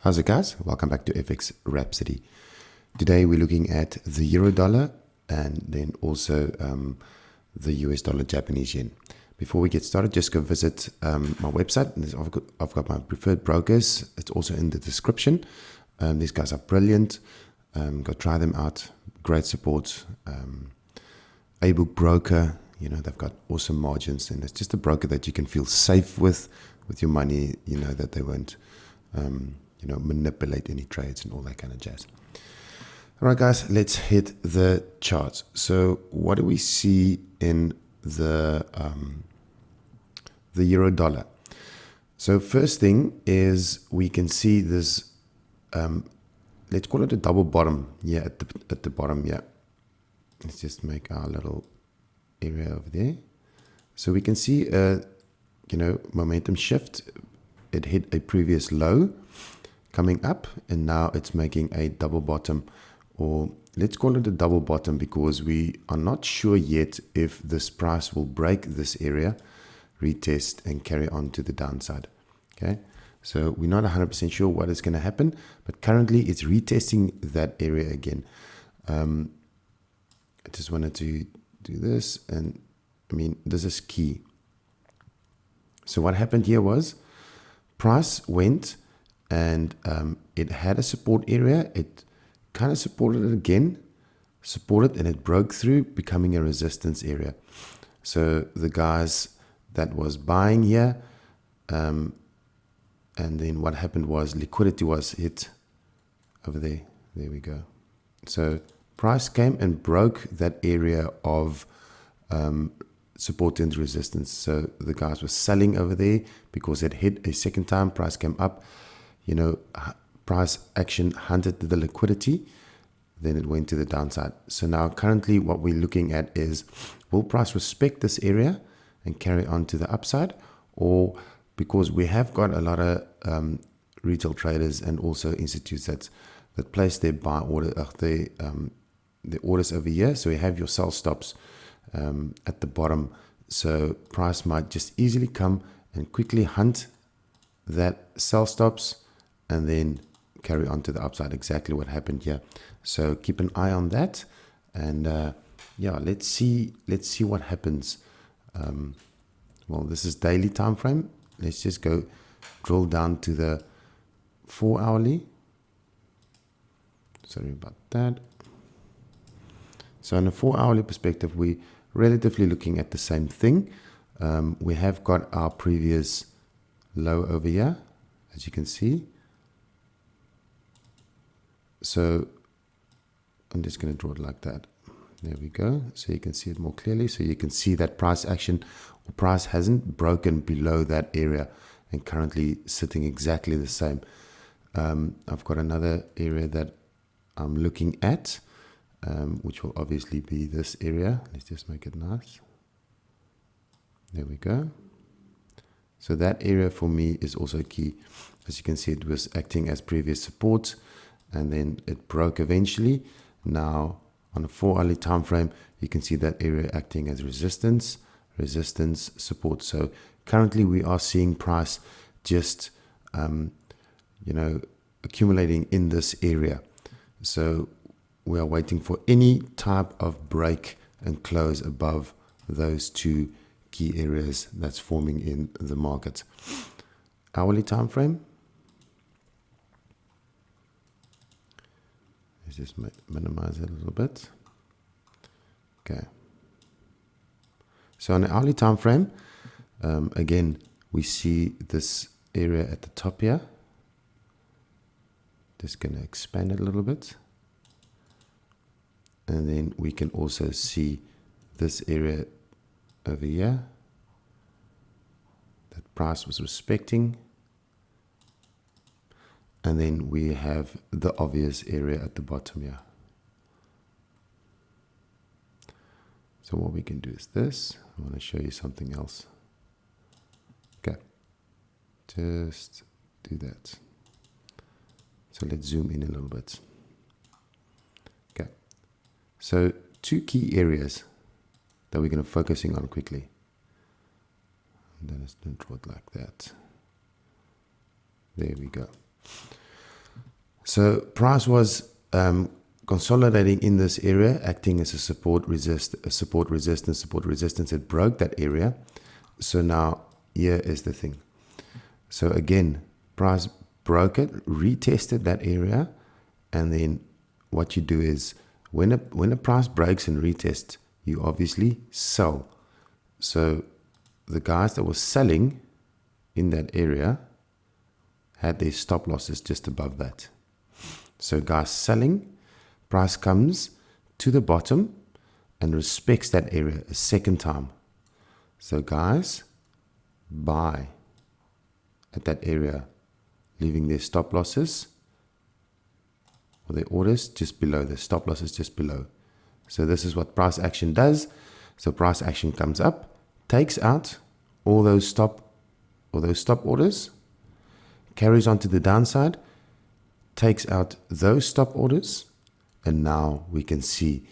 How's it, guys? Welcome back to FX Rhapsody. Today we're looking at the euro dollar and then also the US dollar Japanese yen. Before we get started, just go visit my website. I've got my preferred brokers. It's also in the description. These guys are brilliant. Go try them out. Great support. A-book broker. You know, they've got awesome margins, and it's just a broker that you can feel safe with your money. You know that they won't manipulate any trades and all that kind of jazz. All right, guys, let's hit the charts. So what do we see in the euro dollar? So first thing is we can see this, let's call it a double bottom. Yeah, at the bottom, yeah. Let's just make our little area over there. So we can see a, momentum shift. It hit a previous low coming up, and now it's making a double bottom, or let's call it a double bottom, because we are not sure yet if this price will break this area, retest, and carry on to the downside. Okay, so we're not 100% sure what is going to happen, but currently it's retesting that area again. I just wanted to do this, and I mean, this is key. So what happened here was price went and it had a support area. It kind of supported it again, supported, and it broke through, becoming a resistance area. So the guys that was buying here, and then what happened was liquidity was hit over there. There we go. So price came and broke that area of support and resistance. So the guys were selling over there because it hit a second time. Price came up. Price action hunted the liquidity, then it went to the downside. So now currently what we're looking at is, will price respect this area and carry on to the upside? Or, because we have got a lot of retail traders and also institutes that place their buy order, the orders over here. So you have your sell stops at the bottom. So price might just easily come and quickly hunt that sell stops and then carry on to the upside. Exactly what happened here. So keep an eye on that, and let's see what happens. Well, this is daily time frame. Let's just go drill down to the 4 hourly. Sorry about that. So in a 4 hourly perspective, we relatively looking at the same thing. We have got our previous low over here, as you can see. So I'm just going to draw it like that. There we go. So you can see it more clearly. So you can see that price action, or price hasn't broken below that area, and currently sitting exactly the same. I've got another area that I'm looking at, which will obviously be this area. Let's just make it nice. There we go. So that area for me is also key. As you can see, it was acting as previous support, and then it broke eventually. Now on a 4 hourly time frame, you can see that area acting as resistance, support. So currently we are seeing price just accumulating in this area. So we are waiting for any type of break and close above those two key areas that's forming in the market. Hourly time frame. Let's just minimize it a little bit. Okay. So on the hourly time frame, again, we see this area at the top here. Just going to expand it a little bit. And then we can also see this area over here that price was respecting. And then we have the obvious area at the bottom here. So what we can do is this. I want to show you something else. Okay. Just do that. So let's zoom in a little bit. Okay. So two key areas that we're going to focusing on quickly. And then let's draw it like that. There we go. So price was consolidating in this area, acting as a support, support resistance. It broke that area. So now here is the thing. So again, price broke it, retested that area, and then what you do is when a price breaks and retests, you obviously sell. So the guys that were selling in that area had their stop losses just above that. So guys selling, price comes to the bottom and respects that area a second time. So guys buy at that area, leaving their stop losses or their orders just below, the stop losses just below. So this is what price action does. So price action comes up, takes out all those stop orders, carries on to the downside, takes out those stop orders, and now we can see,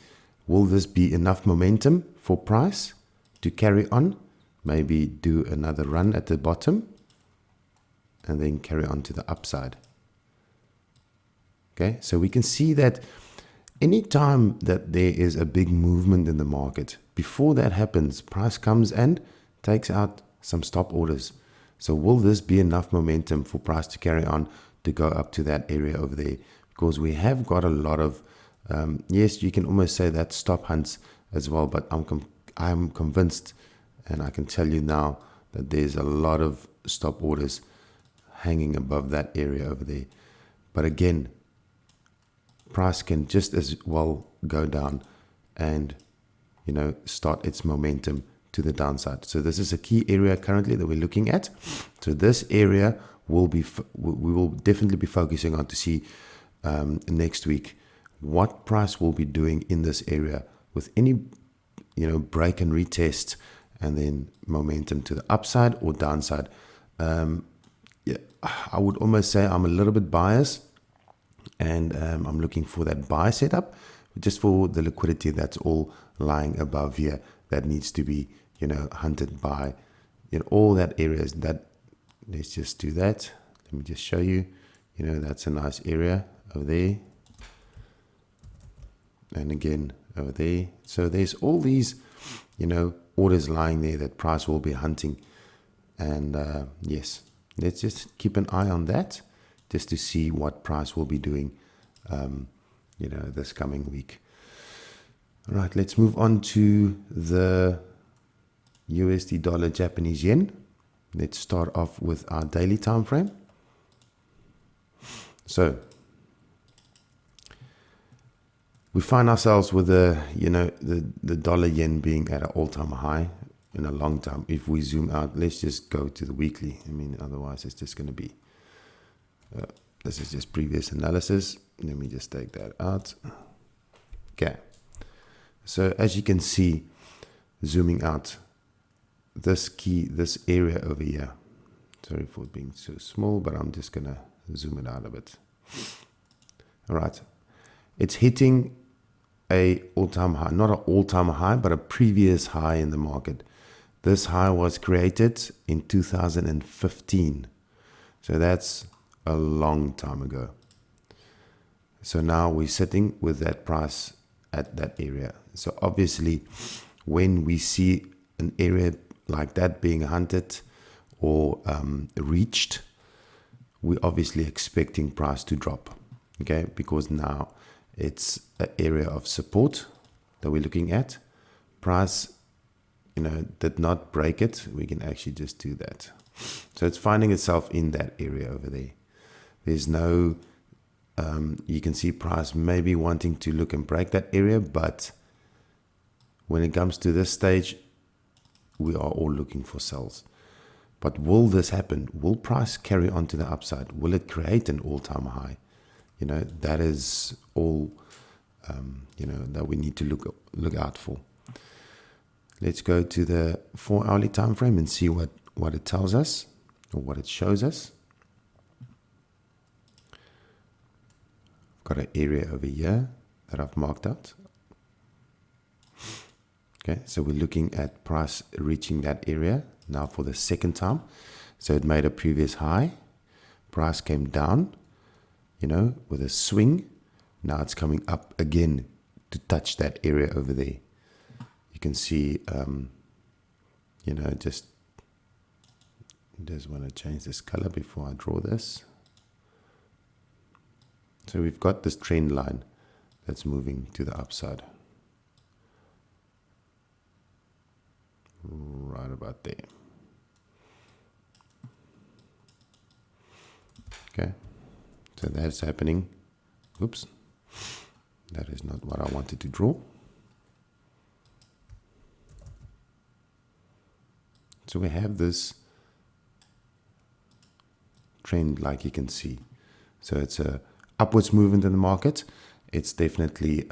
will this be enough momentum for price to carry on? Maybe do another run at the bottom and then carry on to the upside. Okay, so we can see that anytime that there is a big movement in the market, before that happens, price comes and takes out some stop orders. So will this be enough momentum for price to carry on to go up to that area over there? Because we have got a lot of, yes, you can almost say that stop hunts as well, but I'm convinced, and I can tell you now, that there's a lot of stop orders hanging above that area over there. But again, price can just as well go down and, you know, start its momentum to the downside. So this is a key area currently that we're looking at. So this area we will definitely be focusing on to see next week what price will be doing in this area with any, you know, break and retest and then momentum to the upside or downside. Yeah, I would almost say I'm a little bit biased, and I'm looking for that buy setup just for the liquidity that's all lying above here that needs to be, you know, hunted by, you know, all that areas. That, let's just do that. Let me just show you, you know, that's a nice area over there, and again over there. So there's all these, you know, orders lying there that price will be hunting. And yes, let's just keep an eye on that just to see what price will be doing, you know, this coming week. All right, let's move on to the USD dollar Japanese yen. Let's start off with our daily time frame. So we find ourselves with the, you know, the dollar yen being at an all-time high in a long time. If we zoom out, let's just go to the weekly. I mean, otherwise it's just going to be, this is just previous analysis. Let me just take that out. Okay. So as you can see, zooming out, this area over here, sorry for being so small, but I'm just going to zoom it out a bit. All right. It's hitting a all-time high, not an all-time high, but a previous high in the market. This high was created in 2015. So that's a long time ago. So now we're sitting with that price at that area. So obviously, when we see an area like that being hunted or reached, we're obviously expecting price to drop, okay? Because now it's an area of support that we're looking at. Price, you know, did not break it. We can actually just do that. So it's finding itself in that area over there. There's no, you can see price maybe wanting to look and break that area, but when it comes to this stage, we are all looking for sells. But will this happen? Will price carry on to the upside? Will it create an all-time high? You know, that is all, you know, that we need to look out for. Let's go to the 4-hourly time frame and see what it tells us or what it shows us. Got an area over here that I've marked out. Okay, so we're looking at price reaching that area now for the second time. So it made a previous high, price came down, with a swing. Now it's coming up again to touch that area over there. You can see, just want to change this color before I draw this. So we've got this trend line that's moving to the upside. Right about there. Okay, so that's happening. Oops, that is not what I wanted to draw. So we have this trend, like you can see. So it's a upwards movement in the market. It's definitely,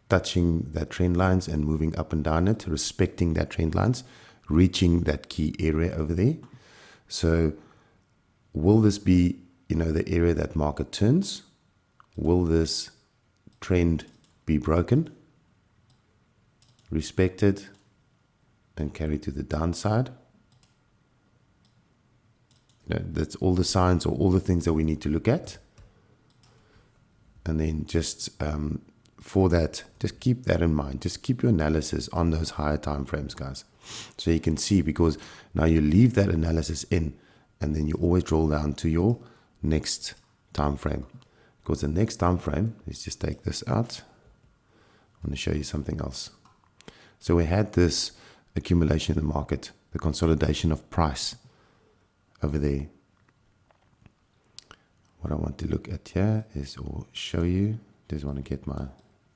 touching that trend lines and moving up and down it, respecting that trend lines, reaching that key area over there. So will this be, the area that market turns? Will this trend be broken, respected, and carried to the downside? That's all the signs or all the things that we need to look at. And then just for that, just keep that in mind. Just keep your analysis on those higher time frames, guys. So you can see, because now you leave that analysis in, and then you always drill down to your next time frame. Because the next time frame, let's just take this out. I want to show you something else. So we had this accumulation in the market, the consolidation of price over there. What I want to look at here is, or show you, just want to get my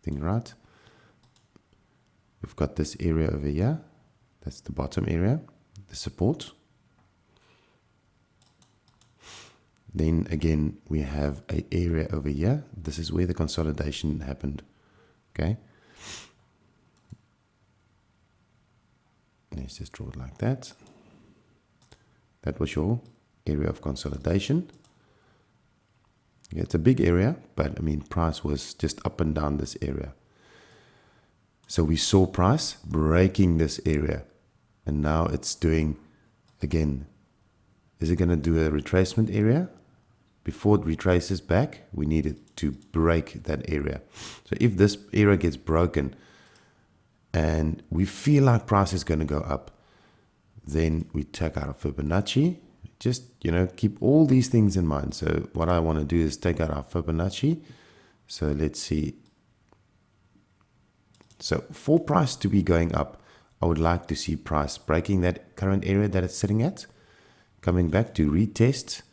thing right. We've got this area over here. That's the bottom area, the support. Then again, we have an area over here. This is where the consolidation happened. Okay. Let's just draw it like that. That was your area of consolidation. Yeah, it's a big area, but I mean, price was just up and down this area. So we saw price breaking this area, and now it's doing, again, is it going to do a retracement area? Before it retraces back, we need it to break that area. So if this area gets broken and we feel like price is going to go up, then we take out our Fibonacci. Just, keep all these things in mind. So what I want to do is take out our Fibonacci. So let's see. So for price to be going up, I would like to see price breaking that current area that it's sitting at, coming back to retest,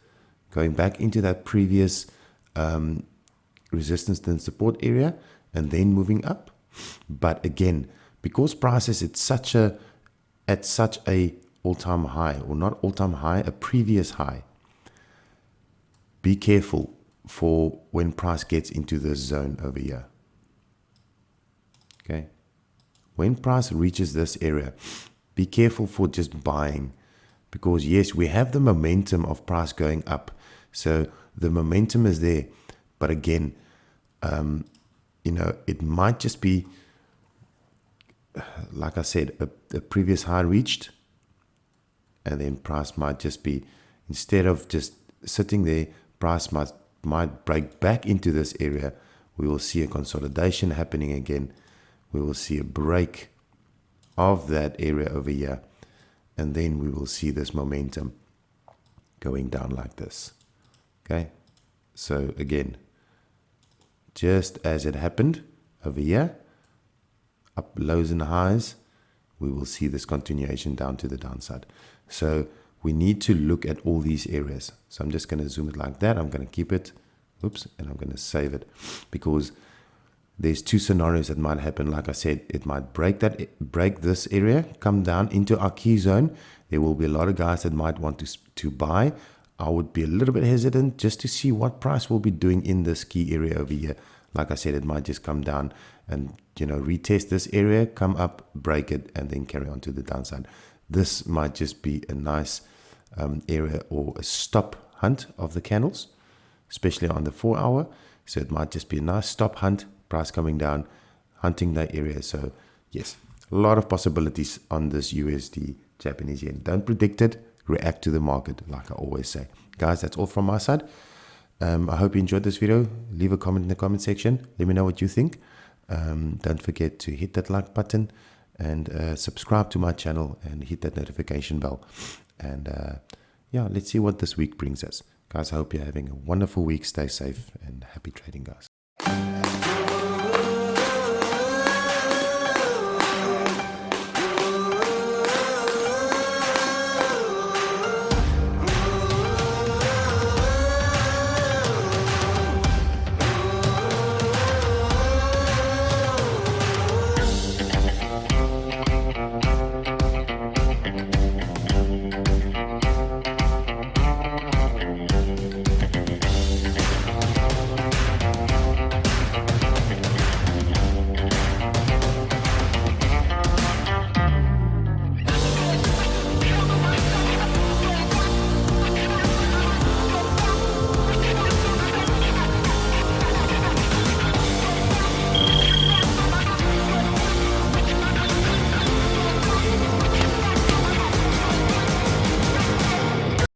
going back into that previous resistance and support area, and then moving up. But again, because price is at such a all-time high, or not all-time high, a previous high, be careful for when price gets into this zone over here. Okay, when price reaches this area, be careful for just buying, because yes, we have the momentum of price going up, so the momentum is there, but again, it might just be, like I said, a previous high reached, and then price might just be, instead of just sitting there, price might break back into this area. We will see a consolidation happening again. We will see a break of that area over here, and then we will see this momentum going down like this. Okay, so again, just as it happened over here, up lows and highs, we will see this continuation down to the downside. So we need to look at all these areas. So I'm just going to zoom it like that. I'm going to keep it, oops, and I'm going to save it, because there's two scenarios that might happen. Like I said, it might break this area, come down into our key zone. There will be a lot of guys that might want to buy. I would be a little bit hesitant just to see what price will be doing in this key area over here. Like I said, it might just come down and, retest this area, come up, break it, and then carry on to the downside. This might just be a nice area or a stop hunt of the candles, especially on the 4 hour. So it might just be a nice stop hunt, price coming down, hunting that area. So yes, a lot of possibilities on this USD Japanese yen. Don't predict it, react to the market, like I always say. Guys, that's all from my side. I hope you enjoyed this video. Leave a comment in the comment section. Let me know what you think. Don't forget to hit that like button and subscribe to my channel and hit that notification bell. And yeah, let's see what this week brings us. Guys, I hope you're having a wonderful week. Stay safe and happy trading, guys.